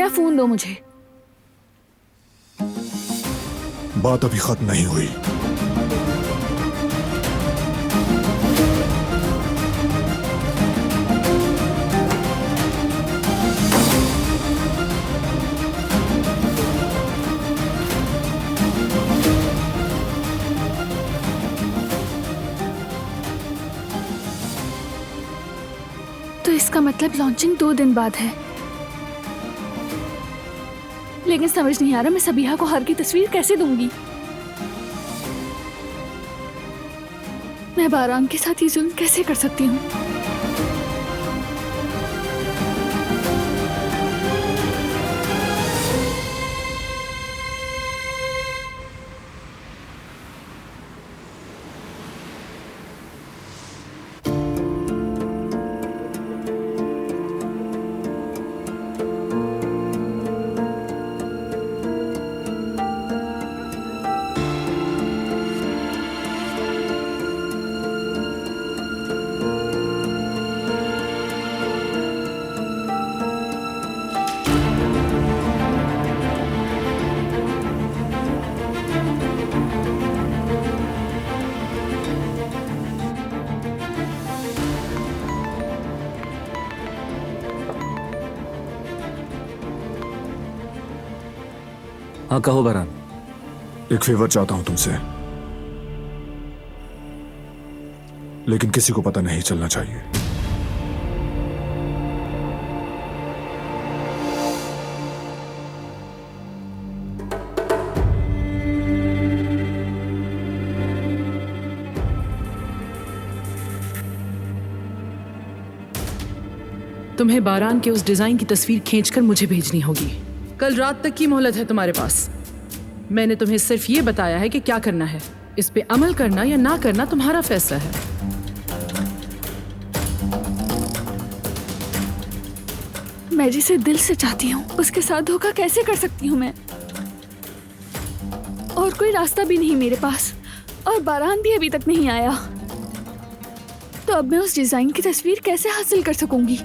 मेरा फोन दो मुझे। बात अभी खत्म नहीं हुई। तो इसका मतलब लॉन्चिंग 2 दिन बाद है। लेकिन समझ नहीं आ रहा मैं सबीहा को हार की तस्वीर कैसे दूंगी। मैं बारान के साथ ये जुल्म कैसे कर सकती हूँ? हाँ कहो बारान। एक फेवर चाहता हूं तुमसे, लेकिन किसी को पता नहीं चलना चाहिए। तुम्हें बारान के उस डिजाइन की तस्वीर खींचकर मुझे भेजनी होगी। कल रात तक की मोहलत है तुम्हारे पास। मैंने तुम्हें सिर्फ ये बताया है कि क्या करना है। इस पे अमल करना या ना करना तुम्हारा फैसला है। मैं जिसे दिल से चाहती हूँ उसके साथ धोखा कैसे कर सकती हूँ मैं? और कोई रास्ता भी नहीं मेरे पास, और बारान भी अभी तक नहीं आया। तो अब मैं उस डिजाइन की तस्वीर कैसे हासिल कर सकूंगी?